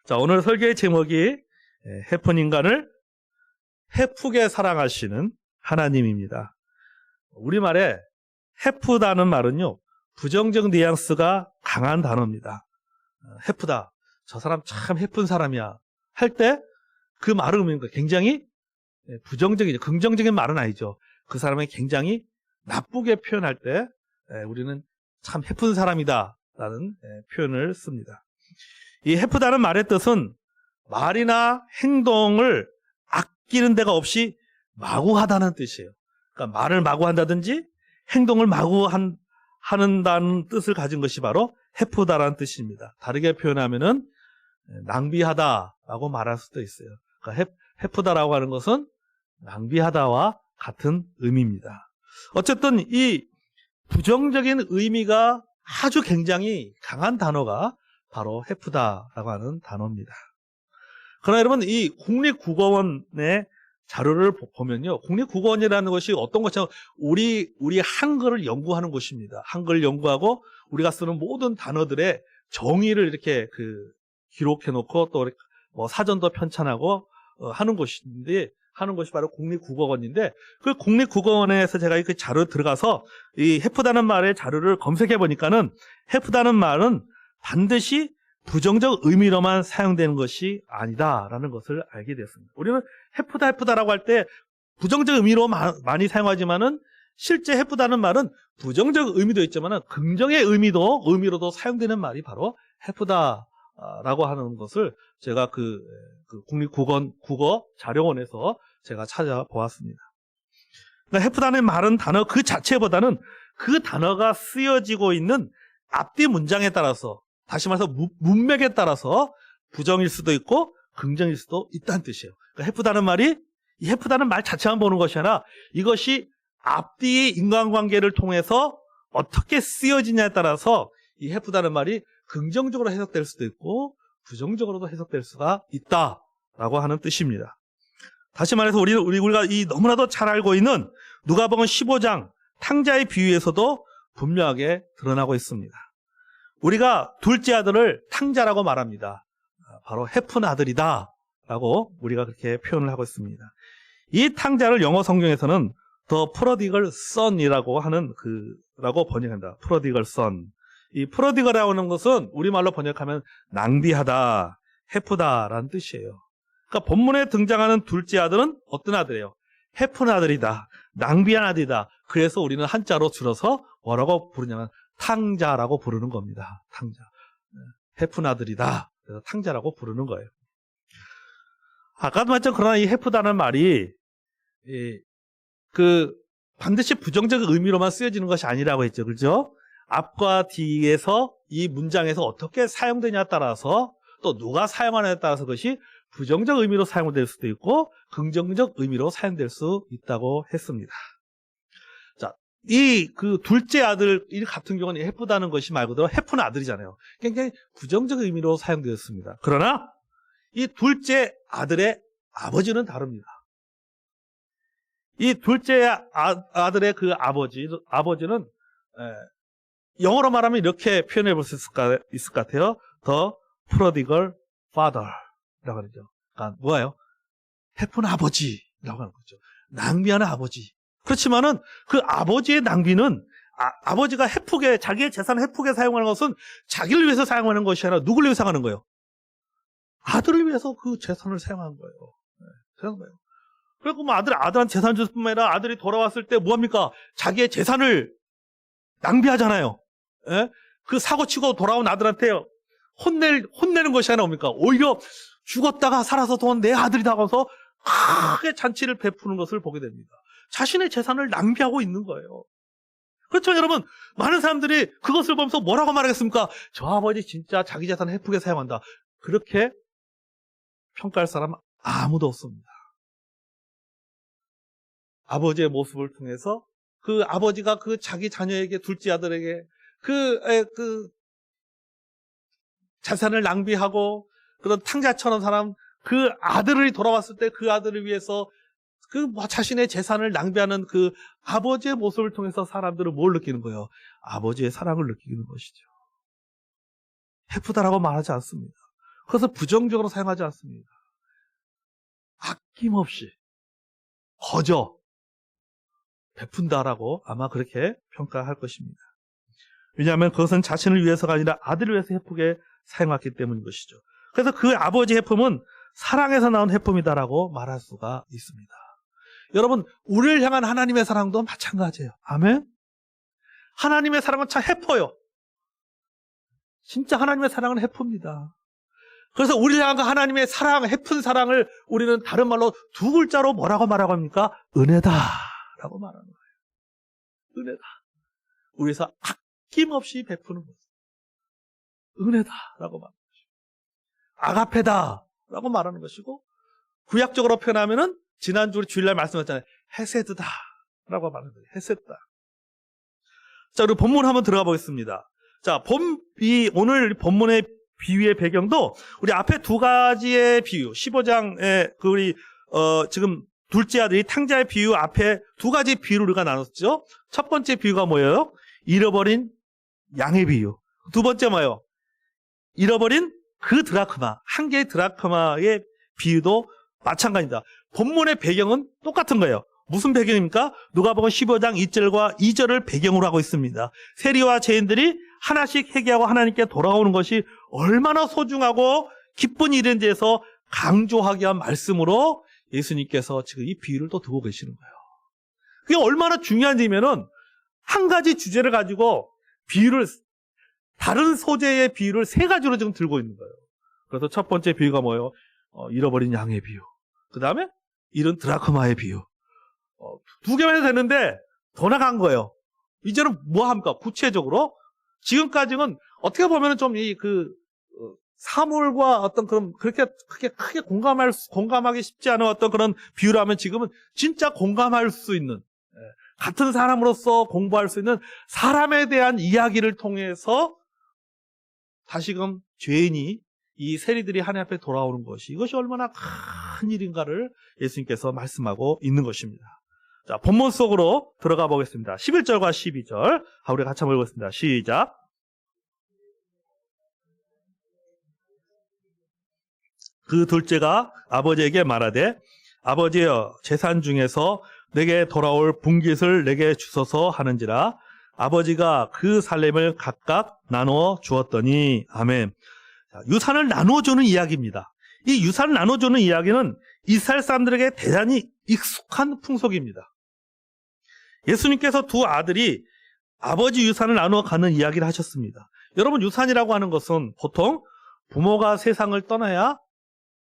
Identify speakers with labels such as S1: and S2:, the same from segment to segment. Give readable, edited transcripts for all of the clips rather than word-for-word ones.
S1: 자, 오늘 설교의 제목이 해픈 인간을 해프게 사랑하시는 하나님입니다. 우리말에 해프다는 말은요, 부정적 뉘앙스가 강한 단어입니다. 해프다. 저 사람 참 해픈 사람이야. 할 때 그 말의 의미는 굉장히 부정적이죠. 긍정적인 말은 아니죠. 그 사람을 굉장히 나쁘게 표현할 때 우리는 참 해픈 사람이다 라는 표현을 씁니다. 이 해프다는 말의 뜻은 말이나 행동을 아끼는 데가 없이 마구하다는 뜻이에요. 그러니까 말을 마구 한다든지 행동을 마구 하는다는 뜻을 가진 것이 바로 해프다라는 뜻입니다. 다르게 표현하면은 낭비하다라고 말할 수도 있어요. 그러니까 해프다라고 하는 것은 낭비하다와 같은 의미입니다. 어쨌든 이 부정적인 의미가 아주 굉장히 강한 단어가 바로 해프다라고 하는 단어입니다. 그러나 여러분, 이 국립국어원의 자료를 보면요, 국립국어원이라는 것이 어떤 것처럼 우리 한글을 연구하는 곳입니다. 한글을 연구하고 우리가 쓰는 모든 단어들의 정의를 이렇게 기록해놓고 또 뭐 사전도 편찬하고 하는 곳인데, 하는 것이 바로 국립국어원인데, 그 국립국어원에서 제가 그 자료 들어가서 이 해프다는 말의 자료를 검색해 보니까는 해프다는 말은 반드시 부정적 의미로만 사용되는 것이 아니다라는 것을 알게 됐습니다. 우리는 해프다라고 할 때 부정적 의미로 많이 사용하지만은 실제 해프다는 말은 부정적 의미도 있지만은 긍정의 의미로도 사용되는 말이 바로 해프다라고 하는 것을 제가 그 국립국어 자료원에서 제가 찾아보았습니다. 그러니까 해프다는 말은 단어 그 자체보다는 그 단어가 쓰여지고 있는 앞뒤 문장에 따라서, 다시 말해서 문맥에 따라서 부정일 수도 있고 긍정일 수도 있다는 뜻이에요. 그러니까 해프다는 말이, 이 해프다는 말 자체만 보는 것이 아니라 이것이 앞뒤 인간관계를 통해서 어떻게 쓰여지냐에 따라서 이 해프다는 말이 긍정적으로 해석될 수도 있고 부정적으로도 해석될 수가 있다라고 하는 뜻입니다. 다시 말해서 우리가 이 너무나도 잘 알고 있는 누가복음 15장 탕자의 비유에서도 분명하게 드러나고 있습니다. 우리가 둘째 아들을 탕자라고 말합니다. 바로 해픈 아들이다 라고 우리가 그렇게 표현을 하고 있습니다. 이 탕자를 영어 성경에서는 The Prodigal Son이라고 하는 라고 번역한다. Prodigal Son. 이 프로디걸이라고 하는 것은 우리말로 번역하면 낭비하다, 해프다라는 뜻이에요. 그러니까 본문에 등장하는 둘째 아들은 어떤 아들이에요? 해픈 아들이다, 낭비한 아들이다. 그래서 우리는 한자로 줄여서 뭐라고 부르냐면 탕자라고 부르는 겁니다. 탕자. 해픈 아들이다. 그래서 탕자라고 부르는 거예요. 아까도 말했죠. 그러나 이 해프다는 말이 반드시 부정적 의미로만 쓰여지는 것이 아니라고 했죠. 그렇죠? 앞과 뒤에서 이 문장에서 어떻게 사용되냐에 따라서, 또 누가 사용하느냐에 따라서 그것이 부정적 의미로 사용될 수도 있고 긍정적 의미로 사용될 수 있다고 했습니다. 자, 둘째 아들 같은 경우는 해프다는 것이 말 그대로 해픈 아들이잖아요. 굉장히 부정적 의미로 사용되었습니다. 그러나 이 둘째 아들의 아버지는 다릅니다. 이 둘째 아들의 그 아버지는 영어로 말하면 이렇게 표현해 볼 수 있을 것 같아요. The Prodigal Father라고 하죠. 그러니까 뭐예요? 해픈 아버지라고 하는 거죠. 낭비하는 아버지. 그렇지만은 그 아버지의 낭비는 아버지가 자기의 재산을 해프게 사용하는 것은 자기를 위해서 사용하는 것이 아니라 누구를 위해서 하는 거예요? 아들을 위해서 그 재산을 사용한 거예요. 사용한 거예요. 그리고 뭐 아들한테 재산 줄 뿐만 아니라 아들이 돌아왔을 때 뭐합니까? 자기의 재산을 낭비하잖아요. 예? 그 사고 치고 돌아온 아들한테 혼내는 것이 아니라 뭡니까? 오히려 죽었다가 살아서 돈 내 아들이다 하면서 크게 잔치를 베푸는 것을 보게 됩니다. 자신의 재산을 낭비하고 있는 거예요. 그렇죠, 여러분? 많은 사람들이 그것을 보면서 뭐라고 말하겠습니까? 저 아버지 진짜 자기 재산을 해프게 사용한다. 그렇게 평가할 사람은 아무도 없습니다. 아버지의 모습을 통해서 그 아버지가 그 자기 자녀에게, 둘째 아들에게 재산을 낭비하고 그런 탕자처럼 그 아들이 돌아왔을 때 그 아들을 위해서 자신의 재산을 낭비하는 그 아버지의 모습을 통해서 사람들은 뭘 느끼는 거예요? 아버지의 사랑을 느끼는 것이죠. 해프다라고 말하지 않습니다. 그것을 부정적으로 사용하지 않습니다. 아낌없이 거저 베푼다라고 아마 그렇게 평가할 것입니다. 왜냐하면 그것은 자신을 위해서가 아니라 아들을 위해서 해프게 사용했기 때문인 것이죠. 그래서 그 아버지 해품은 사랑에서 나온 해품이다라고 말할 수가 있습니다. 여러분, 우리를 향한 하나님의 사랑도 마찬가지예요. 아멘? 하나님의 사랑은 참 해퍼요. 진짜 하나님의 사랑은 해프입니다. 그래서 우리를 향한 하나님의 사랑, 해픈 사랑을 우리는 다른 말로 두 글자로 뭐라고 말하고 합니까? 은혜다라고 말하는 거예요. 은혜다. 우리에서 아낌없이 베푸는 것. 은혜다라고 말하는 것이고, 아가페다라고 말하는 것이고, 구약적으로 표현하면은 지난주 우리 주일날 말씀하셨잖아요. 헤세드다라고 말하는 거예요. 헤세드다. 자, 우리 본문 한번 들어가 보겠습니다. 자, 오늘 본문의 비유의 배경도 우리 앞에 두 가지의 비유, 15장에 지금 둘째 아들이 탕자의 비유 앞에 두 가지 비유를 우리가 나눴죠. 첫 번째 비유가 뭐예요? 잃어버린 양의 비유. 두 번째 뭐예요? 잃어버린 그 드라크마, 한 개의 드라크마의 비유도 마찬가지입니다. 본문의 배경은 똑같은 거예요. 무슨 배경입니까? 누가복음 15장 1절과 2절을 배경으로 하고 있습니다. 세리와 죄인들이 하나씩 회개하고 하나님께 돌아오는 것이 얼마나 소중하고 기쁜 일인지에서 강조하기 위한 말씀으로 예수님께서 지금 이 비유를 또 두고 계시는 거예요. 그게 얼마나 중요한지면은 한 가지 주제를 가지고 다른 소재의 비유를 세 가지로 지금 들고 있는 거예요. 그래서 첫 번째 비유가 뭐예요? 잃어버린 양의 비유. 그 다음에 잃은 드라크마의 비유. 두 개만 해도 되는데 더 나간 거예요. 이제는 뭐 합니까? 구체적으로 지금까지는 어떻게 보면 좀 사물과 어떤 그런 그렇게 크게 공감하기 쉽지 않은 어떤 그런 비유라면 지금은 진짜 공감할 수 있는, 같은 사람으로서 공부할 수 있는 사람에 대한 이야기를 통해서 다시금 죄인이 이 세리들이 하나님 앞에 돌아오는 것이 이것이 얼마나 큰 일인가를 예수님께서 말씀하고 있는 것입니다. 자, 본문 속으로 들어가 보겠습니다. 11절과 12절. 우리 같이 한번 읽겠습니다. 시작. 그 둘째가 아버지에게 말하되 아버지여 재산 중에서 내게 돌아올 분깃을 내게 주소서 하는지라. 아버지가 그 살림을 각각 나누어 주었더니. 아멘. 자, 유산을 나누어주는 이야기입니다. 이 유산을 나눠주는 이야기는 이스라엘 사람들에게 대단히 익숙한 풍속입니다. 예수님께서 두 아들이 아버지 유산을 나누어 가는 이야기를 하셨습니다. 여러분, 유산이라고 하는 것은 보통 부모가 세상을 떠나야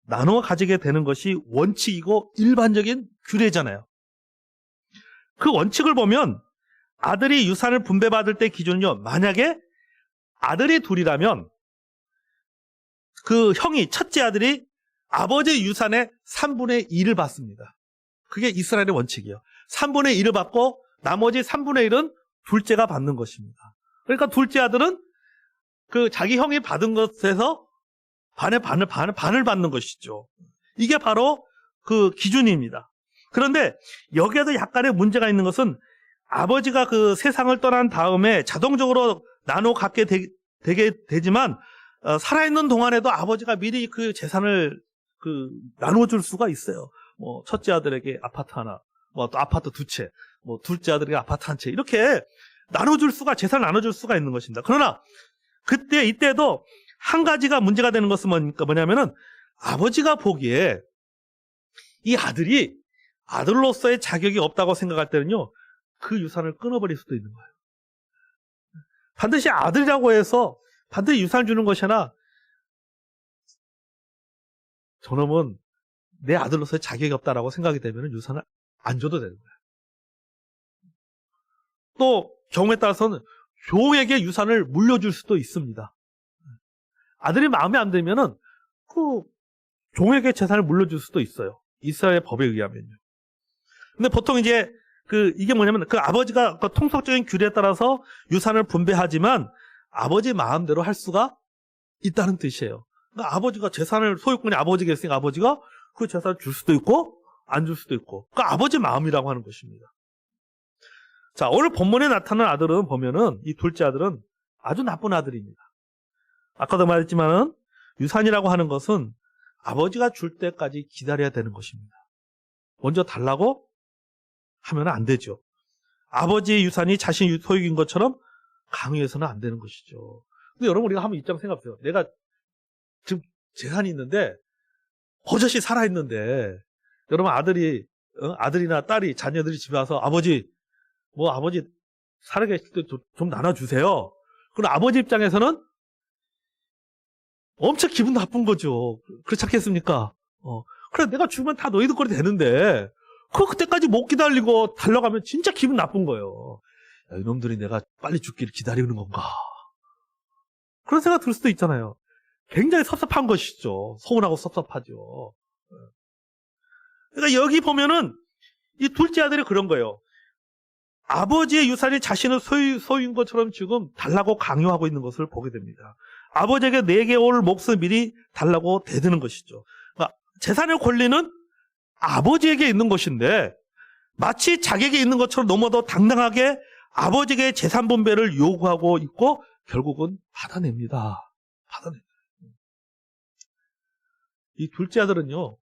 S1: 나누어 가지게 되는 것이 원칙이고 일반적인 규례잖아요. 그 원칙을 보면 아들이 유산을 분배받을 때 기준은요, 만약에 아들이 둘이라면 그 형이, 첫째 아들이 아버지의 유산의 3분의 1을 받습니다. 그게 이스라엘의 원칙이에요. 3분의 1을 받고 나머지 3분의 1은 둘째가 받는 것입니다. 그러니까 둘째 아들은 그 자기 형이 받은 것에서 반을 받는 것이죠. 이게 바로 그 기준입니다. 그런데 여기에도 약간의 문제가 있는 것은 아버지가 그 세상을 떠난 다음에 자동적으로 나눠 갖게 되게 되지만 살아있는 동안에도 아버지가 미리 그 재산을 나눠줄 수가 있어요. 뭐 첫째 아들에게 아파트 하나, 뭐 또 아파트 두 채, 뭐 둘째 아들에게 아파트 한 채, 이렇게 재산을 나눠줄 수가 있는 것입니다. 그러나 이때도 한 가지가 문제가 되는 것은 뭐냐면은 아버지가 보기에 이 아들이 아들로서의 자격이 없다고 생각할 때는요, 그 유산을 끊어버릴 수도 있는 거예요. 반드시 아들이라고 해서 반드시 유산을 주는 것이 아니라 저놈은 내 아들로서의 자격이 없다라고 생각이 되면 유산을 안 줘도 되는 거예요. 또 경우에 따라서는 종에게 유산을 물려줄 수도 있습니다. 아들이 마음에 안 들면은 그 종에게 재산을 물려줄 수도 있어요. 이스라엘 법에 의하면요. 근데 보통 이제 이게 뭐냐면 그 아버지가 그 통속적인 규례에 따라서 유산을 분배하지만 아버지 마음대로 할 수가 있다는 뜻이에요. 그러니까 아버지가 재산을, 소유권이 아버지가 있으니까 아버지가 그 재산을 줄 수도 있고 안 줄 수도 있고, 그러니까 아버지 마음이라고 하는 것입니다. 자, 오늘 본문에 나타난 아들은 보면은 이 둘째 아들은 아주 나쁜 아들입니다. 아까도 말했지만은 유산이라고 하는 것은 아버지가 줄 때까지 기다려야 되는 것입니다. 먼저 달라고 하면 안 되죠. 아버지의 유산이 자신의 소유인 것처럼 강요해서는 안 되는 것이죠. 근데 여러분, 우리가 한번 입장 생각해보세요. 내가 지금 재산이 있는데 버젓이 살아있는데, 여러분 아들이나 딸이, 자녀들이 집에 와서 아버지 살아계실 때 좀 나눠주세요. 그럼 아버지 입장에서는 엄청 기분 나쁜 거죠. 그렇지 않겠습니까? 그래, 내가 주면 다 너희들 거리 되는데, 그때까지 못 기다리고 달려가면 진짜 기분 나쁜 거예요. 야, 이놈들이 내가 빨리 죽기를 기다리는 건가? 그런 생각 들 수도 있잖아요. 굉장히 섭섭한 것이죠. 서운하고 섭섭하죠. 그러니까 여기 보면은 이 둘째 아들이 그런 거예요. 아버지의 유산이 자신의 소유인 것처럼 지금 달라고 강요하고 있는 것을 보게 됩니다. 아버지에게 내게 올 몫을 미리 달라고 대드는 것이죠. 그러니까 재산의 권리는 아버지에게 있는 것인데 마치 자기에게 있는 것처럼 너무도 당당하게 아버지에게 재산 분배를 요구하고 있고 결국은 받아냅니다. 이 둘째 아들은요,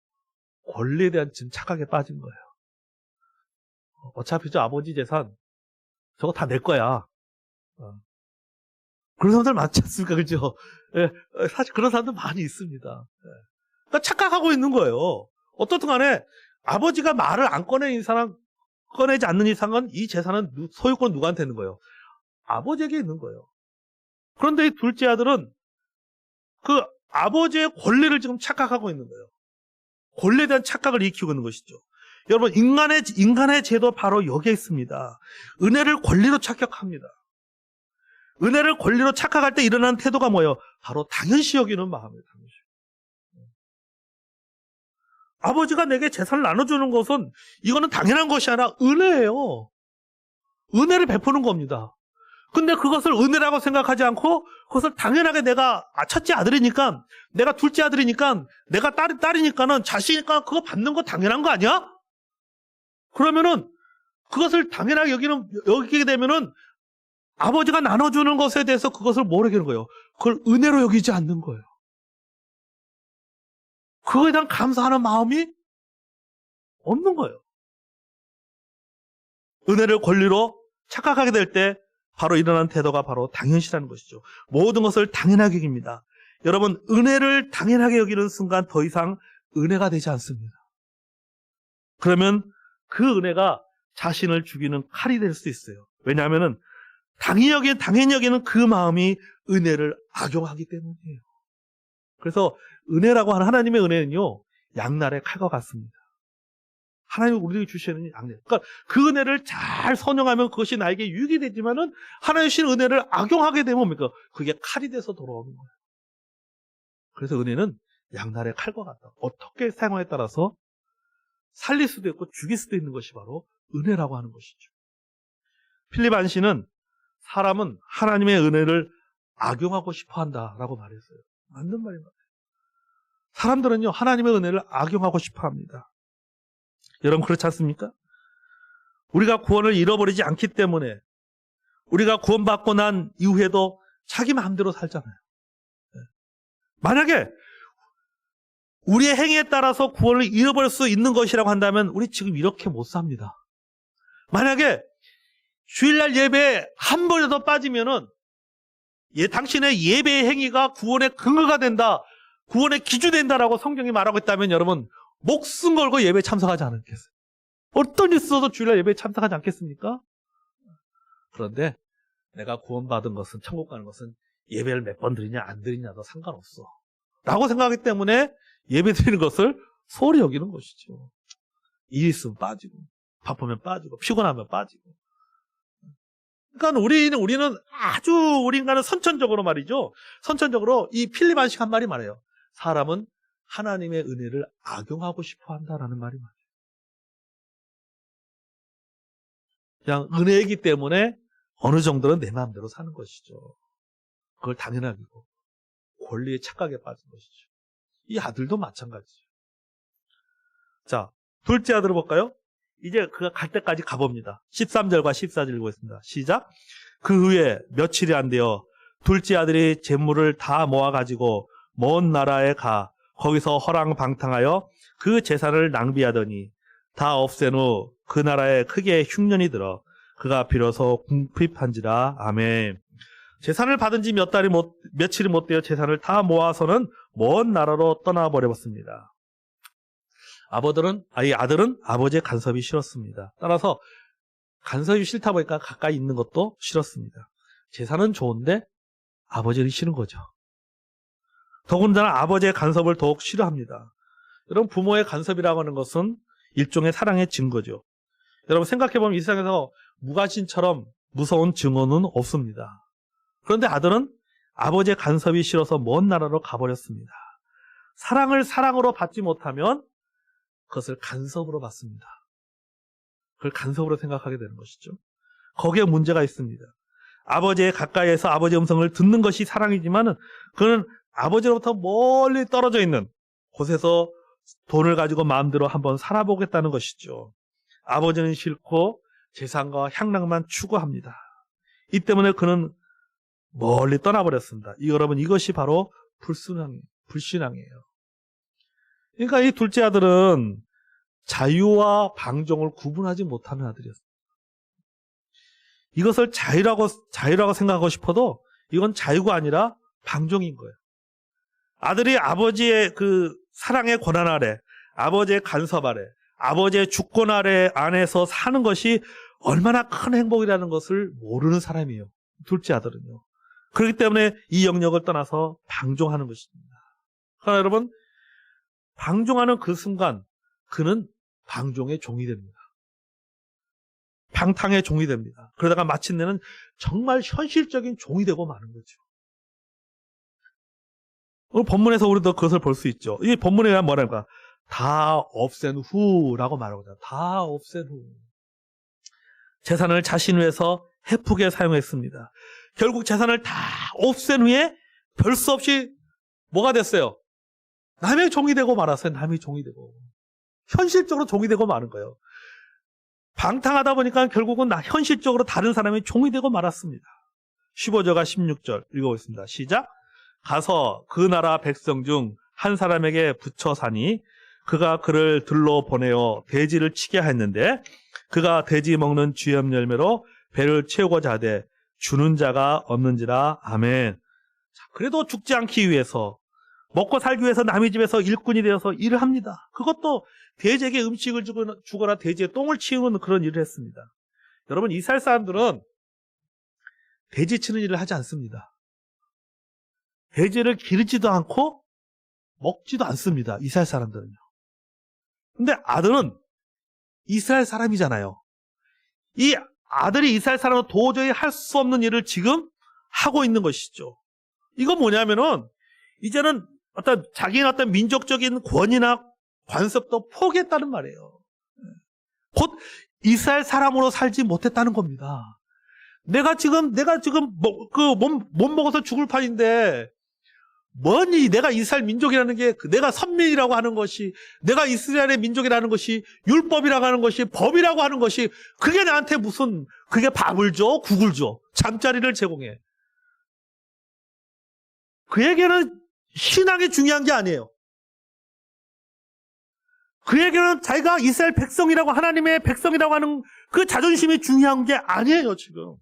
S1: 권리에 대한 지금 착각에 빠진 거예요. 어차피 저 아버지 재산 저거 다 내 거야. 그런 사람들 많지 않습니까? 그죠? 예, 사실 그런 사람들 많이 있습니다. 예. 그러니까 착각하고 있는 거예요. 어떻든 간에 아버지가 말을 안 꺼내지 않는 이상은 이 재산은 소유권 누구한테 있는 거예요? 아버지에게 있는 거예요. 그런데 이 둘째 아들은 그 아버지의 권리를 지금 착각하고 있는 거예요. 권리에 대한 착각을 익히고 있는 것이죠. 여러분, 인간의 죄도 바로 여기에 있습니다. 은혜를 권리로 착각합니다. 은혜를 권리로 착각할 때 일어나는 태도가 뭐예요? 바로 당연시 여기는 마음이에요. 당연시. 아버지가 내게 재산을 나눠주는 것은 이거는 당연한 것이 아니라 은혜예요. 은혜를 베푸는 겁니다. 근데 그것을 은혜라고 생각하지 않고 그것을 당연하게 내가 첫째 아들이니까, 내가 둘째 아들이니까, 내가 딸이니까는 자식이니까 그거 받는 거 당연한 거 아니야? 그러면은 그것을 당연하게 여기게 되면은 아버지가 나눠주는 것에 대해서 그것을 뭐라고 하는 거예요? 그걸 은혜로 여기지 않는 거예요. 그거에 대한 감사하는 마음이 없는 거예요. 은혜를 권리로 착각하게 될 때 바로 일어나는 태도가 바로 당연시라는 것이죠. 모든 것을 당연하게 여깁니다. 여러분, 은혜를 당연하게 여기는 순간 더 이상 은혜가 되지 않습니다. 그러면 그 은혜가 자신을 죽이는 칼이 될 수 있어요. 왜냐하면 당연히 여기는 그 마음이 은혜를 악용하기 때문이에요. 그래서 은혜라고 하는 하나님의 은혜는요, 양날의 칼과 같습니다. 하나님이 우리에게 주시는 양날. 그러니까 그 은혜를 잘 선용하면 그것이 나에게 유익이 되지만은 하나님 주신 은혜를 악용하게 되면 뭡니까? 그게 칼이 돼서 돌아오는 거예요. 그래서 은혜는 양날의 칼과 같다. 어떻게 사용하에 따라서 살릴 수도 있고 죽일 수도 있는 것이 바로 은혜라고 하는 것이죠. 필립 안시는 사람은 하나님의 은혜를 악용하고 싶어 한다라고 말했어요. 맞는 말인 것 같아요. 사람들은요, 하나님의 은혜를 악용하고 싶어 합니다. 여러분, 그렇지 않습니까? 우리가 구원을 잃어버리지 않기 때문에 우리가 구원받고 난 이후에도 자기 마음대로 살잖아요. 만약에 우리의 행위에 따라서 구원을 잃어버릴 수 있는 것이라고 한다면 우리 지금 이렇게 못 삽니다. 만약에 주일날 예배에 한 번이라도 빠지면은 당신의 예배의 행위가 구원의 근거가 된다, 구원의 기준이 된다라고 성경이 말하고 있다면 여러분, 목숨 걸고 예배에 참석하지 않겠어요? 어떤 일 있어도 주일날 예배에 참석하지 않겠습니까? 그런데 내가 구원받은 것은, 천국 가는 것은 예배를 몇 번 드리냐 안 드리냐도 상관없어 라고 생각하기 때문에 예배 드리는 것을 소홀히 여기는 것이죠. 일 있으면 빠지고, 바쁘면 빠지고, 피곤하면 빠지고. 그러니까 우리 인간은 선천적으로 말이죠. 선천적으로 이 필립 안식 한 말이 말해요. 사람은 하나님의 은혜를 악용하고 싶어 한다라는 말이 말이에요. 그냥 은혜이기 때문에 어느 정도는 내 마음대로 사는 것이죠. 그걸 당연하게 여기고 권리의 착각에 빠진 것이죠. 이 아들도 마찬가지죠. 자, 둘째 아들을 볼까요? 이제 그가 갈 때까지 가봅니다. 13절과 14절 읽겠습니다. 시작. 그 후에 며칠이 안 되어 둘째 아들이 재물을 다 모아가지고 먼 나라에 가 거기서 허랑방탕하여 그 재산을 낭비하더니 다 없앤 후 그 나라에 크게 흉년이 들어 그가 비로소 궁핍한지라. 아멘. 재산을 받은 지 며칠이 못 되어 재산을 다 모아서는 먼 나라로 떠나버렸습니다. 아들은 아버지의 간섭이 싫었습니다. 따라서 간섭이 싫다 보니까 가까이 있는 것도 싫었습니다. 재산은 좋은데 아버지는 싫은 거죠. 더군다나 아버지의 간섭을 더욱 싫어합니다. 여러분, 부모의 간섭이라고 하는 것은 일종의 사랑의 증거죠. 여러분, 생각해보면 이 세상에서 무가신처럼 무서운 증오는 없습니다. 그런데 아들은 아버지의 간섭이 싫어서 먼 나라로 가버렸습니다. 사랑을 사랑으로 받지 못하면 그것을 간섭으로 받습니다. 그걸 간섭으로 생각하게 되는 것이죠. 거기에 문제가 있습니다. 아버지의 가까이에서 아버지의 음성을 듣는 것이 사랑이지만 그는 아버지로부터 멀리 떨어져 있는 곳에서 돈을 가지고 마음대로 한번 살아보겠다는 것이죠. 아버지는 싫고 재산과 향락만 추구합니다. 이 때문에 그는 멀리 떠나버렸습니다. 여러분, 이것이 바로 불신앙이에요. 그러니까 이 둘째 아들은 자유와 방종을 구분하지 못하는 아들이었습니다. 이것을 자유라고 생각하고 싶어도 이건 자유가 아니라 방종인 거예요. 아들이 아버지의 그 사랑의 권한 아래, 아버지의 간섭 아래, 아버지의 주권 아래 안에서 사는 것이 얼마나 큰 행복이라는 것을 모르는 사람이에요. 둘째 아들은요. 그렇기 때문에 이 영역을 떠나서 방종하는 것입니다. 그러나 여러분, 방종하는 그 순간 그는 방종의 종이 됩니다. 방탕의 종이 됩니다. 그러다가 마침내는 정말 현실적인 종이 되고 마는 거죠. 오늘 본문에서 우리도 그것을 볼 수 있죠. 이 본문에 의한 뭐랄까? 다 없앤 후라고 말하거든요. 다 없앤 후. 재산을 자신 위해서 헤프게 사용했습니다. 결국 재산을 다 없앤 후에 별 수 없이 뭐가 됐어요? 남의 종이 되고 말았어요. 남의 종이 되고. 현실적으로 종이 되고 마는 거예요. 방탕하다 보니까 결국은 현실적으로 다른 사람의 종이 되고 말았습니다. 15절과 16절 읽어보겠습니다. 시작. 가서 그 나라 백성 중 한 사람에게 붙여 사니 그가 그를 들러 보내어 돼지를 치게 했는데 그가 돼지 먹는 쥐염 열매로 배를 채우고자 하되 주는 자가 없는지라. 아멘. 자, 그래도 죽지 않기 위해서 먹고 살기 위해서 남의 집에서 일꾼이 되어서 일을 합니다. 그것도 돼지에게 음식을 주거나 돼지의 똥을 치우는 그런 일을 했습니다. 여러분, 이스라엘 사람들은 돼지 치는 일을 하지 않습니다. 돼지를 기르지도 않고 먹지도 않습니다. 이스라엘 사람들은요. 근데 아들은 이스라엘 사람이잖아요. 이 아들이 이스라엘 사람은 도저히 할 수 없는 일을 지금 하고 있는 것이죠. 이건 뭐냐면은 이제는 자기의 어떤 민족적인 권위나 관습도 포기했다는 말이에요. 곧 이스라엘 사람으로 살지 못했다는 겁니다. 내가 지금 못 먹어서 죽을 판인데 뭐니 내가 이스라엘 민족이라는 게 내가 선민이라고 하는 것이 내가 이스라엘의 민족이라는 것이 율법이라고 하는 것이 법이라고 하는 것이 그게 나한테 무슨 그게 밥을 줘? 국을 줘? 잠자리를 제공해. 그에게는 신앙이 중요한 게 아니에요. 그에게는 자기가 이스라엘 백성이라고 하나님의 백성이라고 하는 그 자존심이 중요한 게 아니에요 지금.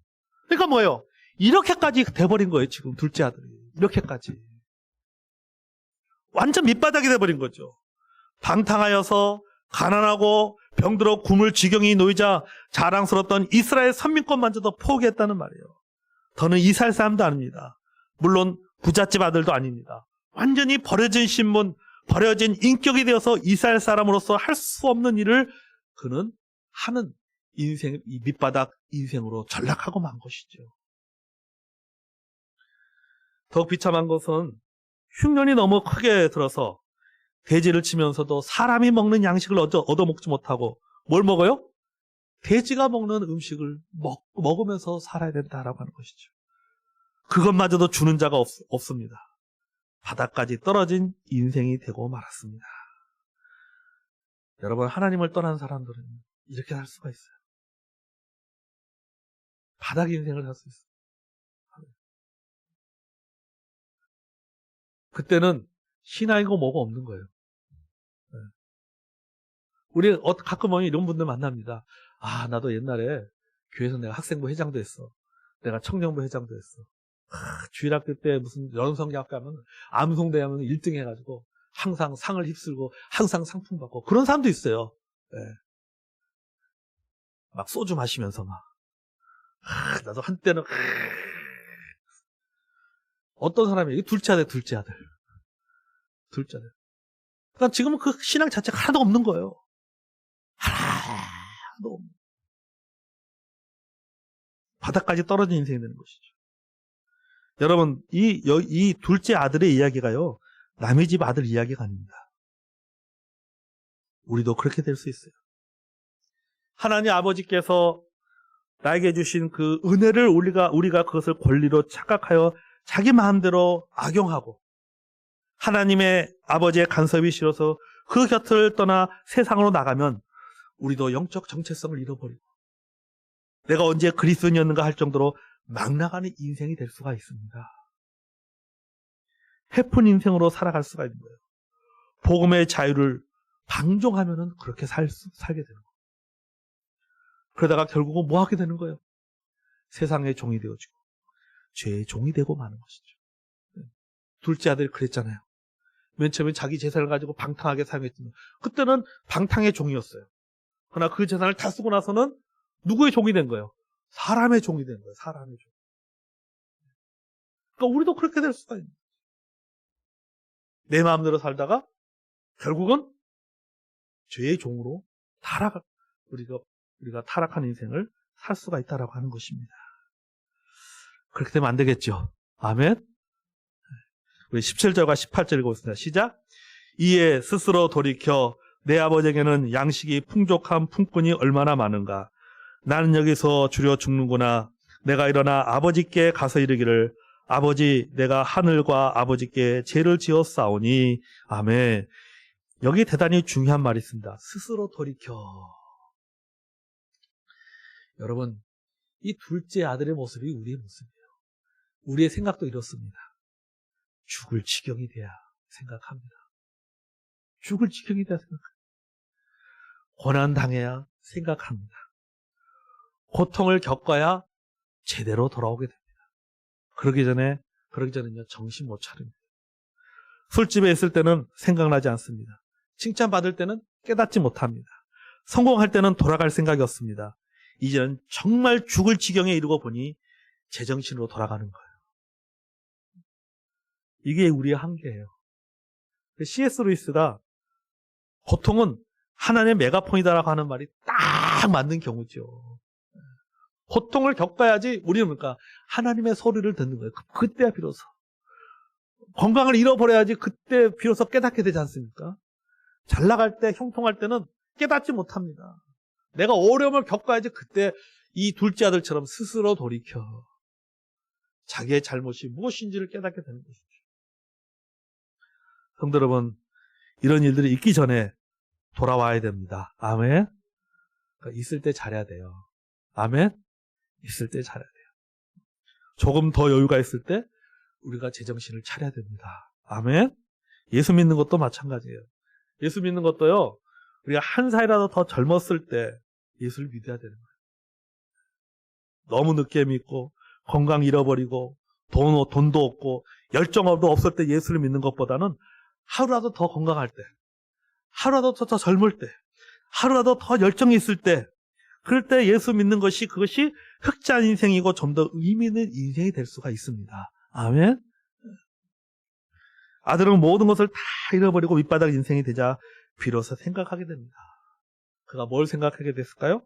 S1: 그러니까 뭐예요? 이렇게까지 돼버린 거예요 지금 둘째 아들이. 이렇게까지. 완전 밑바닥이 돼버린 거죠. 방탕하여서 가난하고 병들어 굶을 지경이 놓이자 자랑스러웠던 이스라엘 선민권마저도 포기했다는 말이에요. 더는 이스라엘 사람도 아닙니다. 물론 부잣집 아들도 아닙니다. 완전히 버려진 신분, 버려진 인격이 되어서 이스라엘 사람으로서 할 수 없는 일을 그는 하는 인생, 이 밑바닥 인생으로 전락하고 만 것이죠. 더욱 비참한 것은 흉년이 너무 크게 들어서 돼지를 치면서도 사람이 먹는 양식을 얻어먹지 못하고 뭘 먹어요? 돼지가 먹는 음식을 먹으면서 살아야 된다라고 하는 것이죠. 그것마저도 주는 자가 없습니다. 바닥까지 떨어진 인생이 되고 말았습니다. 여러분, 하나님을 떠난 사람들은 이렇게 살 수가 있어요. 바닥 인생을 살 수 있어요. 그때는 신앙이고 뭐고 없는 거예요. 우리 가끔 보면 이런 분들 만납니다. 아, 나도 옛날에 교회에서 내가 학생부 회장도 했어. 내가 청년부 회장도 했어. 주일학교 때 무슨 여름성경학교 하면 암송대 하면 1등 해가지고 항상 상을 휩쓸고 항상 상품 받고 그런 사람도 있어요. 네. 막 소주 마시면서 막 나도 한때는 어떤 사람이 둘째 아들. 그러니까 지금은 그 신앙 자체가 하나도 없는 거예요. 하나도 없는. 바닥까지 떨어진 인생이 되는 것이죠. 여러분, 이 둘째 아들의 이야기가요, 남의 집 아들 이야기가 아닙니다. 우리도 그렇게 될 수 있어요. 하나님 아버지께서 나에게 주신 그 은혜를 우리가 그것을 권리로 착각하여 자기 마음대로 악용하고 하나님의 아버지의 간섭이 싫어서 그 곁을 떠나 세상으로 나가면 우리도 영적 정체성을 잃어버리고 내가 언제 그리스도인이었는가 할 정도로 막 나가는 인생이 될 수가 있습니다. 해픈 인생으로 살아갈 수가 있는 거예요. 복음의 자유를 방종하면은 그렇게 살게 되는 거예요. 그러다가 결국은 뭐 하게 되는 거예요? 세상의 종이 되어지고 죄의 종이 되고 마는 것이죠. 둘째 아들이 그랬잖아요. 맨 처음에 자기 재산을 가지고 방탕하게 사용했지만 그때는 방탕의 종이었어요. 그러나 그 재산을 다 쓰고 나서는 누구의 종이 된 거예요? 사람의 종이 된 거예요. 사람의 종. 그러니까 우리도 그렇게 될 수가 있는 거예요. 내 마음대로 살다가 결국은 죄의 종으로 우리가 타락한 인생을 살 수가 있다라고 하는 것입니다. 그렇게 되면 안 되겠죠. 아멘. 우리 17절과 18절 읽어보겠습니다. 시작. 이에 스스로 돌이켜 내 아버지에게는 양식이 풍족한 품꾼이 얼마나 많은가. 나는 여기서 주려 죽는구나. 내가 일어나 아버지께 가서 이르기를 아버지 내가 하늘과 아버지께 죄를 지었사오니. 아멘. 여기 대단히 중요한 말이 있습니다. 스스로 돌이켜. 여러분, 이 둘째 아들의 모습이 우리의 모습이에요. 우리의 생각도 이렇습니다. 죽을 지경이 돼야 생각합니다. 죽을 지경이 돼야 생각합니다. 고난당해야 생각합니다. 고통을 겪어야 제대로 돌아오게 됩니다. 그러기 전에는요, 정신 못 차립니다. 술집에 있을 때는 생각나지 않습니다. 칭찬받을 때는 깨닫지 못합니다. 성공할 때는 돌아갈 생각이 없습니다. 이제는 정말 죽을 지경에 이르고 보니 제정신으로 돌아가는 거예요. 이게 우리의 한계예요. C.S. 루이스가 고통은 하나님의 메가폰이다라고 하는 말이 딱 맞는 경우죠. 고통을 겪어야지 우리는 그러니까 하나님의 소리를 듣는 거예요. 그때야 비로소. 건강을 잃어버려야지 그때 비로소 깨닫게 되지 않습니까? 잘 나갈 때, 형통할 때는 깨닫지 못합니다. 내가 어려움을 겪어야지 그때 이 둘째 아들처럼 스스로 돌이켜 자기의 잘못이 무엇인지를 깨닫게 되는 것이죠. 성도 여러분, 이런 일들이 있기 전에 돌아와야 됩니다. 아멘. 그러니까 있을 때 잘해야 돼요. 아멘. 있을 때 잘해야 돼요. 조금 더 여유가 있을 때 우리가 제정신을 차려야 됩니다. 아멘. 예수 믿는 것도 마찬가지예요. 예수 믿는 것도요, 우리가 한 살이라도 더 젊었을 때 예수를 믿어야 되는 거예요. 너무 늦게 믿고 건강 잃어버리고 돈도 없고 열정도 없을 때 예수를 믿는 것보다는 하루라도 더 건강할 때, 하루라도 더 젊을 때, 하루라도 더 열정이 있을 때, 그럴 때 예수 믿는 그것이 흑자 인생이고 좀 더 의미 있는 인생이 될 수가 있습니다. 아멘. 아들은 모든 것을 다 잃어버리고 밑바닥 인생이 되자 비로소 생각하게 됩니다. 그가 뭘 생각하게 됐을까요?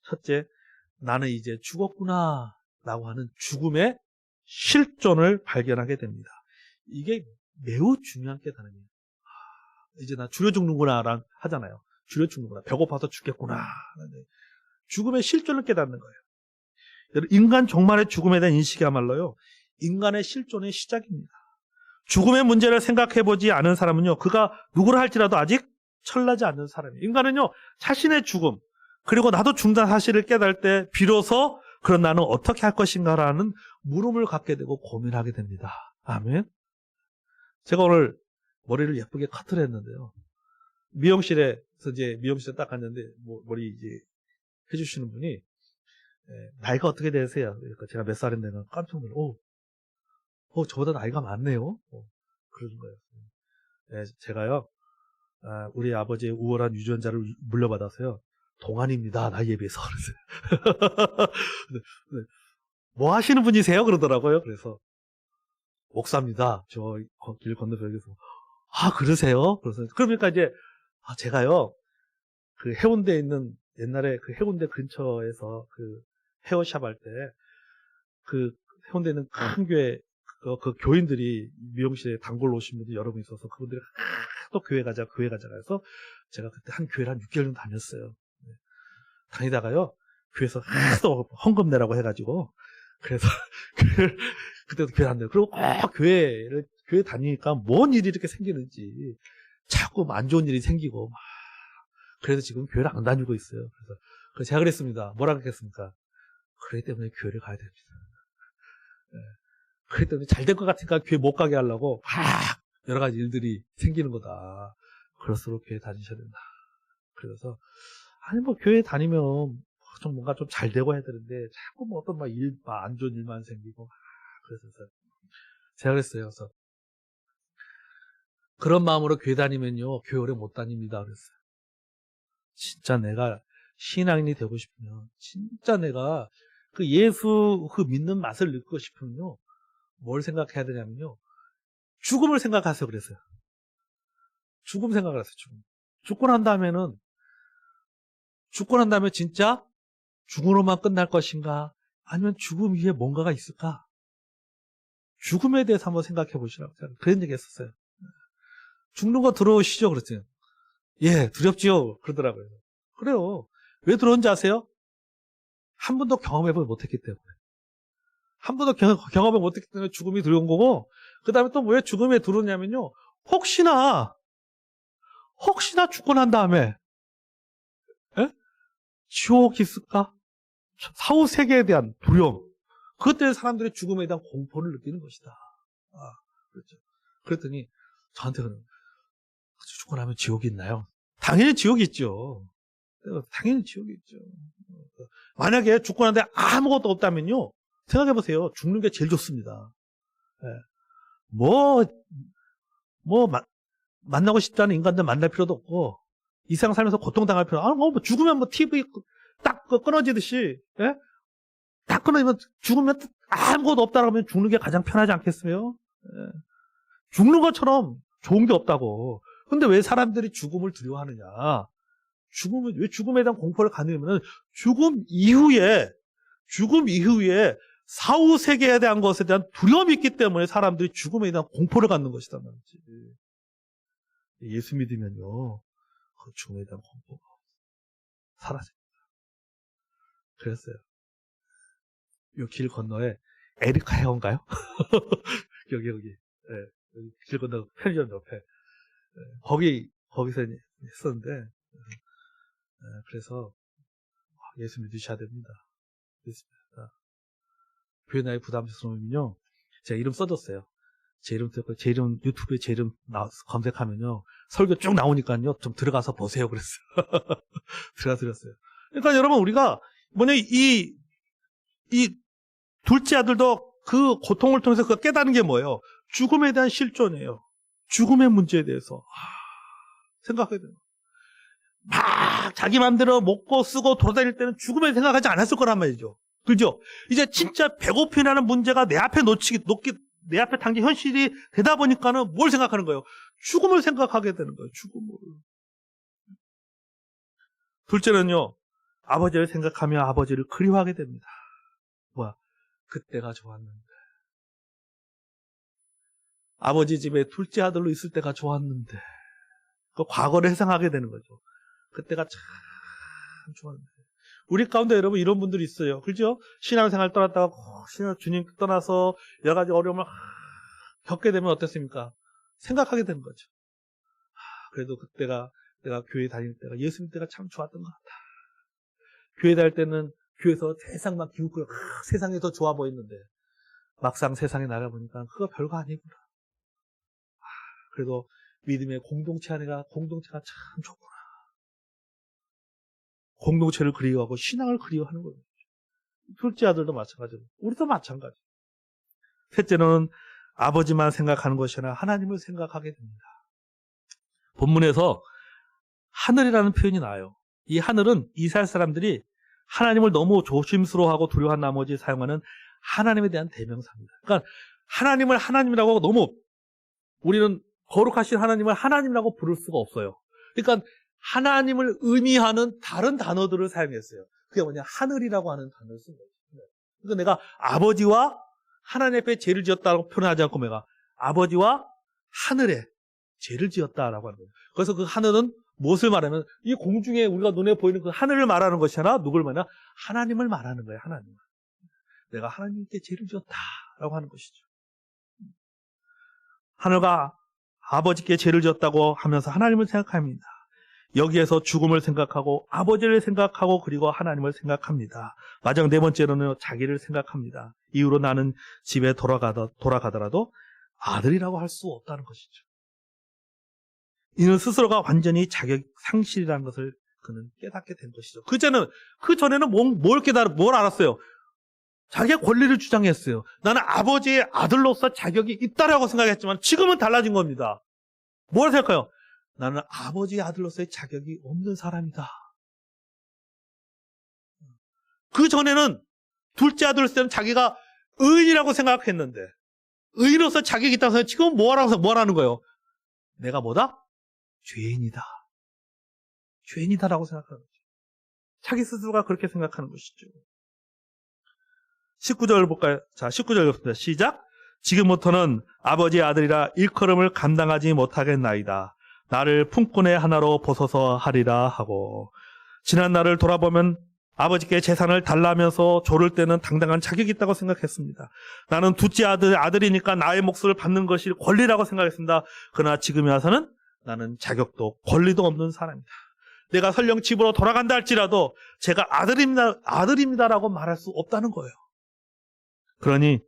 S1: 첫째, 나는 이제 죽었구나 라고 하는 죽음의 실존을 발견하게 됩니다. 이게 매우 중요한 깨달음이에요. 이제 나 죽여 죽는구나 하잖아요. 죽여 죽는구나. 배고파서 죽겠구나. 죽음의 실존을 깨닫는 거예요. 인간 종말의 죽음에 대한 인식이야말로요, 인간의 실존의 시작입니다. 죽음의 문제를 생각해보지 않은 사람은요, 그가 누구를 할지라도 아직 철나지 않는 사람이에요. 인간은요, 자신의 죽음, 그리고 나도 죽는다는 사실을 깨달을 때 비로소 그럼 나는 어떻게 할 것인가라는 물음을 갖게 되고 고민하게 됩니다. 아멘. 제가 오늘 머리를 예쁘게 커트를 했는데요. 미용실에서 이제 미용실에 딱 갔는데 머리 이제 해주시는 분이 나이가 어떻게 되세요? 그러니까 제가 몇 살인데 깜짝 놀라. 저보다 나이가 많네요. 그러는 거예요. 네, 제가요, 우리 아버지의 우월한 유전자를 물려받아서요, 동안입니다. 나이에 비해서. 뭐 하시는 분이세요? 그러더라고요. 그래서 목사입니다. 저 길 건너편에서. 그러세요? 그러니까 이제 제가요, 그 해운대에 있는 옛날에 그 해운대 근처에서 그 헤어샵 할 때 그 해운대에 있는 큰 교회 그 교인들이 미용실에 단골 오신 분들이 여러 분 있어서 그분들이 또 교회 가자 해서 제가 그때 한 교회를 한 6개월 정도 다녔어요. 네. 다니다가요, 교회에서 또 헌금 내라고 해가지고, 그래서 그때도 교회 안 돼요. 그리고 교회 다니니까 뭔 일이 이렇게 생기는지 자꾸 안 좋은 일이 생기고 막. 그래서 지금 교회를 안 다니고 있어요. 그래서 제가 그랬습니다. 뭐라 그랬겠습니까? 그렇기 때문에 교회를 가야 됩니다. 네. 그렇기 때문에 잘 될 것 같으니까 교회 못 가게 하려고 막 여러 가지 일들이 생기는 거다. 그럴수록 교회 다니셔야 된다. 그래서 뭐 교회 다니면 좀 뭔가 좀 잘 되고 해야 되는데 자꾸 뭐 어떤 안 좋은 일만 생기고 그래서 제가 그랬어요. 그래서 그런 마음으로 교회 다니면요, 교회 오래 못 다닙니다. 그랬어요. 진짜 내가 신앙인이 되고 싶으면, 진짜 내가 그 예수 믿는 맛을 느끼고 싶으면요, 뭘 생각해야 되냐면요, 죽음을 생각하세요. 그랬어요. 죽음 생각을 하세요. 죽고 난 다음에 진짜 죽음으로만 끝날 것인가? 아니면 죽음 위에 뭔가가 있을까? 죽음에 대해서 한번 생각해 보시라고 그런 얘기 했었어요. 죽는 거 들어오시죠? 그랬더니 예, 두렵지요. 그러더라고요. 그래요. 왜 들어온지 아세요? 한 번도 경험해보지 못했기 때문에. 한 번도 경험을 못했기 때문에 죽음이 들어온 거고, 그 다음에 또 왜 죽음에 들어오냐면요, 혹시나 죽고 난 다음에 지옥이 있을까? 사후 세계에 대한 두려움. 그것 때문에 사람들이 죽음에 대한 공포를 느끼는 것이다. 그렇죠. 그랬더니 저한테는 죽고 나면 지옥이 있나요? 당연히 지옥이 있죠. 당연히 지옥이 있죠. 만약에 죽고 난 다음에 아무것도 없다면요, 생각해보세요. 죽는 게 제일 좋습니다. 예. 만나고 싶지 않은 인간들 만날 필요도 없고, 이 세상 살면서 고통당할 필요, 죽으면 TV 딱 끊어지듯이, 예? 딱 끊어지면, 죽으면 아무것도 없다고 하면 죽는 게 가장 편하지 않겠어요? 예. 죽는 것처럼 좋은 게 없다고. 근데 왜 사람들이 죽음을 두려워하느냐? 왜 죽음에 대한 공포를 가느냐면, 죽음 이후에 사후 세계에 대한 것에 대한 두려움이 있기 때문에 사람들이 죽음에 대한 공포를 갖는 것이란 말이지. 예수 믿으면요, 그 죽음에 대한 공포가 사라집니다. 그랬어요. 요 길 건너에 에리카 회원가요? 여기. 네, 여기 길 건너 편의점 옆에. 네, 거기서 했었는데, 그래서 예수 믿으셔야 됩니다. 믿습니다. 교회 나이 부담스러우면요, 제가 이름 써줬어요. 제 이름 유튜브에 제 이름 검색하면요, 설교 쭉 나오니까요, 좀 들어가서 보세요. 그랬어요. 들어가서 드렸어요. 그러니까 여러분, 우리가 이 둘째 아들도 그 고통을 통해서 깨닫는 게 뭐예요? 죽음에 대한 실존이에요. 죽음의 문제에 대해서 생각해야 돼요. 막 자기 마음대로 먹고 쓰고 돌아다닐 때는 죽음에 생각하지 않았을 거란 말이죠. 그죠? 이제 진짜 배고픔이라는 문제가 내 앞에 내 앞에 당장 현실이 되다 보니까는 뭘 생각하는 거예요? 죽음을 생각하게 되는 거예요. 죽음을. 둘째는요, 아버지를 생각하며 아버지를 그리워하게 됩니다. 그때가 좋았는데. 아버지 집에 둘째 아들로 있을 때가 좋았는데. 그 과거를 회상하게 되는 거죠. 그때가 참 좋았는데. 우리 가운데 여러분 이런 분들이 있어요. 그죠? 신앙생활 떠났다가 주님 떠나서 여러 가지 어려움을 겪게 되면 어떻습니까? 생각하게 되는 거죠. 그래도 그때가 내가 교회 다닐 때가 예수님 때가 참 좋았던 것 같다. 교회 다닐 때는 교회에서 세상만 기웃거려 세상이 더 좋아 보였는데 막상 세상에 나가보니까 그거 별거 아니구나. 그래도 믿음의 공동체가 참 좋구나. 공동체를 그리워하고 신앙을 그리워하는 거예요. 둘째 아들도 마찬가지고 우리도 마찬가지. 셋째는 아버지만 생각하는 것이 아니라 하나님을 생각하게 됩니다. 본문에서 하늘이라는 표현이 나와요. 이 하늘은 이스라엘 사람들이 하나님을 너무 조심스러워하고 두려워한 나머지 사용하는 하나님에 대한 대명사입니다. 그러니까 하나님을 하나님이라고 너무 우리는 거룩하신 하나님을 하나님이라고 부를 수가 없어요. 그러니까 하나님을 의미하는 다른 단어들을 사용했어요. 그게 뭐냐? 하늘이라고 하는 단어를 쓴 거예요. 그러니까 내가 아버지와 하나님 앞에 죄를 지었다고 표현하지 않고 내가 아버지와 하늘에 죄를 지었다라고 하는 거예요. 그래서 그 하늘은 무엇을 말하면 이 공중에 우리가 눈에 보이는 그 하늘을 말하는 것이 아니라 누굴 말하냐? 하나님을 말하는 거예요. 하나님. 내가 하나님께 죄를 지었다라고 하는 것이죠. 하늘과 아버지께 죄를 지었다고 하면서 하나님을 생각합니다. 여기에서 죽음을 생각하고 아버지를 생각하고 그리고 하나님을 생각합니다. 마지막 네 번째로는 자기를 생각합니다. 이후로 나는 집에 돌아가더라도 아들이라고 할 수 없다는 것이죠. 이는 스스로가 완전히 자격 상실이라는 것을 그는 깨닫게 된 것이죠. 그 전에는 뭘 알았어요? 자기의 권리를 주장했어요. 나는 아버지의 아들로서 자격이 있다라고 생각했지만 지금은 달라진 겁니다. 뭘 생각해요? 나는 아버지의 아들로서의 자격이 없는 사람이다. 그 전에는 둘째 아들로서 때는 자기가 의인이라고 생각했는데 의인으로서 자격이 있다고 생각해 지금은 뭐라는 거예요? 내가 뭐다? 죄인이다. 죄인이다라고 생각하는 거죠. 자기 스스로가 그렇게 생각하는 것이죠. 19절 볼까요? 자, 19절 읽습니다. 시작. 지금부터는 아버지의 아들이라 일컬음을 감당하지 못하겠나이다. 나를 품꾼의 하나로 보소서 하리라 하고 지난 날을 돌아보면 아버지께 재산을 달라면서 조를 때는 당당한 자격이 있다고 생각했습니다. 나는 둘째 아들이니까 나의 몫을 받는 것이 권리라고 생각했습니다. 그러나 지금에 와서는 나는 자격도 권리도 없는 사람이다. 내가 설령 집으로 돌아간다 할지라도 제가 아들입니다라고 말할 수 없다는 거예요. 그러니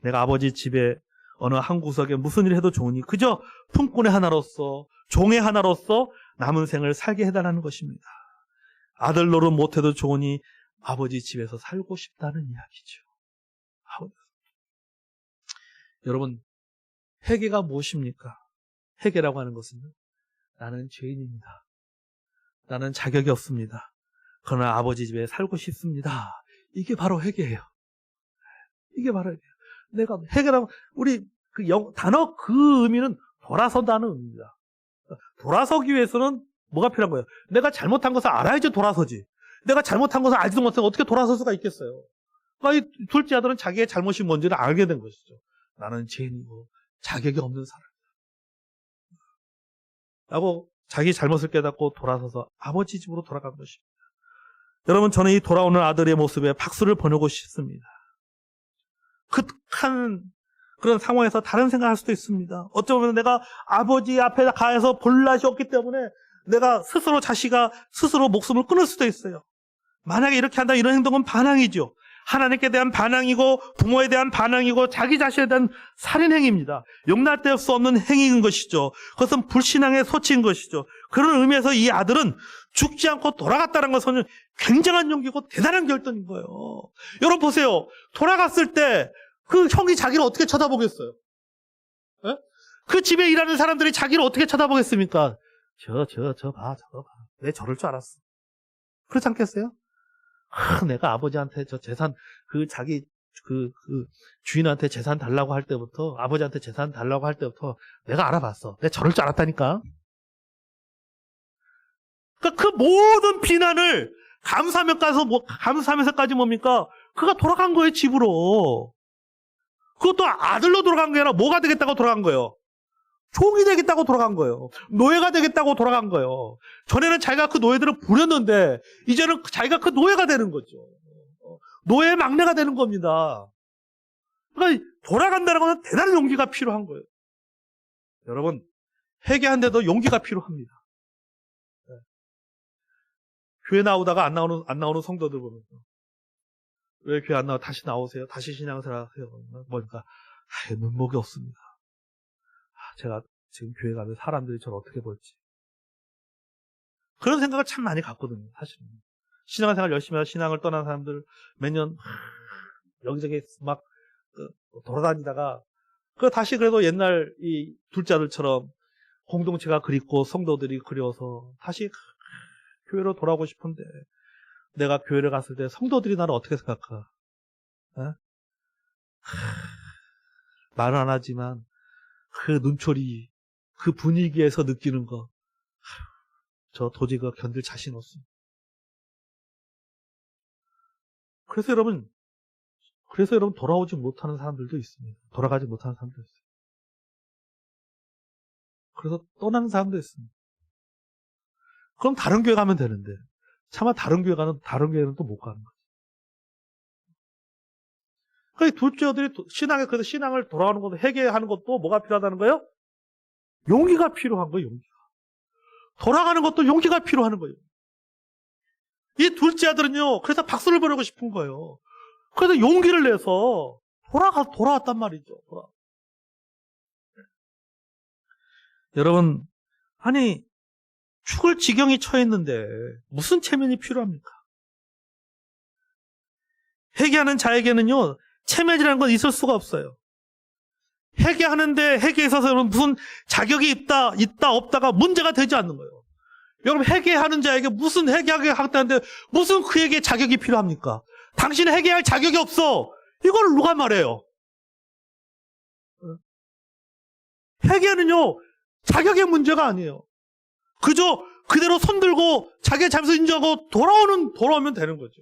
S1: 내가 아버지 집에 어느 한 구석에 무슨 일을 해도 좋으니 그저 품꾼의 하나로서 종의 하나로서 남은 생을 살게 해달라는 것입니다. 아들 노릇 못해도 좋으니 아버지 집에서 살고 싶다는 이야기죠. 여러분, 회개가 무엇입니까? 회개라고 하는 것은요, 나는 죄인입니다. 나는 자격이 없습니다. 그러나 아버지 집에 살고 싶습니다. 이게 바로 회개예요. 이게 바로 회개예요. 내가 회개라고 우리 단어 그 의미는 돌아선다는 의미입니다. 돌아서기 위해서는 뭐가 필요한 거예요? 내가 잘못한 것을 알아야지 돌아서지. 내가 잘못한 것을 알지도 못하면 어떻게 돌아설 수가 있겠어요? 그러니까 이 둘째 아들은 자기의 잘못이 뭔지를 알게 된 것이죠. 나는 죄인이고 자격이 없는 사람이다. 라고 자기 잘못을 깨닫고 돌아서서 아버지 집으로 돌아간 것입니다. 여러분, 저는 이 돌아오는 아들의 모습에 박수를 보내고 싶습니다. 극한 그런 상황에서 다른 생각을 할 수도 있습니다. 어쩌면 내가 아버지 앞에 가서 볼 낯이 없기 때문에 내가 스스로 목숨을 끊을 수도 있어요. 만약에 이렇게 한다 이런 행동은 반항이죠. 하나님께 대한 반항이고 부모에 대한 반항이고 자기 자신에 대한 살인행위입니다. 용납될 수 없는 행위인 것이죠. 그것은 불신앙의 소치인 것이죠. 그런 의미에서 이 아들은 죽지 않고 돌아갔다는 것은 굉장한 용기고 대단한 결단인 거예요. 여러분 보세요. 돌아갔을 때 그 형이 자기를 어떻게 쳐다보겠어요? 에? 그 집에 일하는 사람들이 자기를 어떻게 쳐다보겠습니까? 저거 봐. 내 저럴 줄 알았어. 그렇지 않겠어요? 내가 아버지한테 저 재산, 자기 주인한테 재산 달라고 할 때부터, 아버지한테 재산 달라고 할 때부터 내가 알아봤어. 내가 저럴 줄 알았다니까? 그러니까 그 모든 비난을 감수하면서까지 뭡니까? 그가 돌아간 거예요, 집으로. 그것도 아들로 돌아간 게 아니라 뭐가 되겠다고 돌아간 거예요? 종이 되겠다고 돌아간 거예요. 노예가 되겠다고 돌아간 거예요. 전에는 자기가 그 노예들을 부렸는데 이제는 자기가 그 노예가 되는 거죠. 노예 막내가 되는 겁니다. 그러니까 돌아간다는 것은 대단한 용기가 필요한 거예요. 여러분, 회개하는데도 용기가 필요합니다. 네. 교회 나오다가 안 나오는 성도들 보면서 왜 교회 안 나와? 다시 나오세요. 다시 신앙생활 하세요. 뭐니까 눈목이 없습니다. 제가 지금 교회 가면 사람들이 저를 어떻게 볼지. 그런 생각을 참 많이 갖거든요, 사실은. 신앙생활 열심히 하고 신앙을 떠난 사람들 매년 여기저기 막 돌아다니다가 다시 그래도 옛날 이 둘째 아들처럼 공동체가 그립고 성도들이 그리워서 다시 교회로 돌아오고 싶은데 내가 교회를 갔을 때 성도들이 나를 어떻게 생각할까? 에? 말은 안 하지만 그 눈초리, 그 분위기에서 느끼는 거, 저 도저히 견딜 자신 없습니다. 그래서 여러분 돌아오지 못하는 사람들도 있습니다. 돌아가지 못하는 사람들도 있어요. 그래서 떠나는 사람도 있습니다. 그럼 다른 교회 가면 되는데 차마 다른 교회는 또 못 가는 거죠. 그러니까 둘째 아들이 그래서 신앙을 돌아가는 것도 회개하는 것도 뭐가 필요하다는 거예요? 용기가 필요한 거예요. 용기가. 돌아가는 것도 용기가 필요한 거예요. 이 둘째 아들은요, 그래서 박수를 보내고 싶은 거예요. 그래서 용기를 내서 돌아왔단 말이죠. 여러분, 아니, 죽을 지경이 처했는데 무슨 체면이 필요합니까? 회개하는 자에게는요, 체면이라는 건 있을 수가 없어요. 회개하는데 회개에 있어서 여러분 무슨 자격이 있다 없다가 문제가 되지 않는 거예요. 여러분 회개하는 자에게 무슨 회개하게 하겠다는데 무슨 그에게 자격이 필요합니까? 당신은 회개할 자격이 없어. 이걸 누가 말해요? 회개는요 자격의 문제가 아니에요. 그저 그대로 손들고 자기의 잘못을 인정하고 돌아오면 되는 거죠.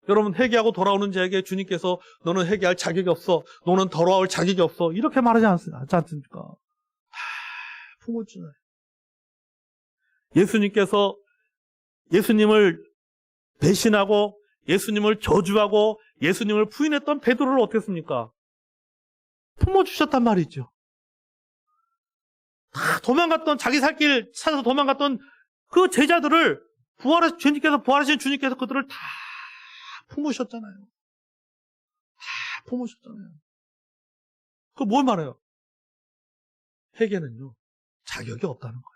S1: 여러분 회개하고 돌아오는 자에게 주님께서 너는 회개할 자격이 없어, 너는 돌아올 자격이 없어 이렇게 말하지 않습니까? 품어주나요? 예수님께서 예수님을 배신하고 예수님을 저주하고 예수님을 부인했던 베드로를 어떻게 했습니까? 품어주셨단 말이죠. 다 자기 살 길 찾아서 도망갔던 그 제자들을 부활하신 주님께서 그들을 다 품으셨잖아요. 다 품으셨잖아요. 그거 뭘 말해요? 회개는요, 자격이 없다는 거예요.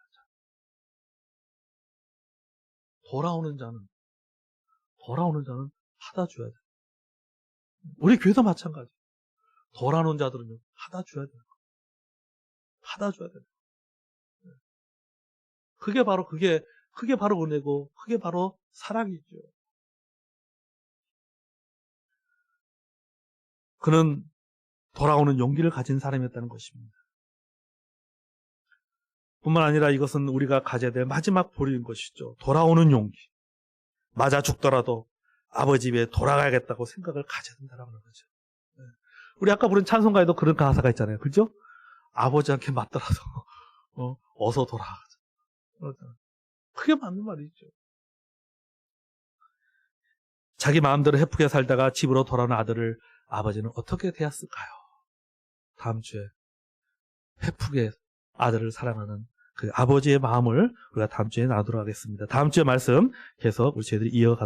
S1: 돌아오는 자는 받아줘야 돼요. 우리 교회도 마찬가지. 돌아오는 자들은요, 받아줘야 돼요. 받아줘야 돼요. 그게 바로 은혜고, 그게 바로 사랑이죠. 그는 돌아오는 용기를 가진 사람이었다는 것입니다. 뿐만 아니라 이것은 우리가 가져야 될 마지막 보리인 것이죠. 돌아오는 용기. 맞아 죽더라도 아버지 집에 돌아가야겠다고 생각을 가져야 된다는 거죠. 우리 아까 부른 찬송가에도 그런 가사가 있잖아요. 그죠? 아버지한테 맞더라도 어서 돌아가자. 그게 맞는 말이죠. 자기 마음대로 헤프게 살다가 집으로 돌아오는 아들을 아버지는 어떻게 대했을까요? 다음 주에 헤프게 아들을 사랑하는 그 아버지의 마음을 우리가 다음 주에 나누도록 하겠습니다. 다음 주에 말씀 계속 우리 저희들이 이어가도록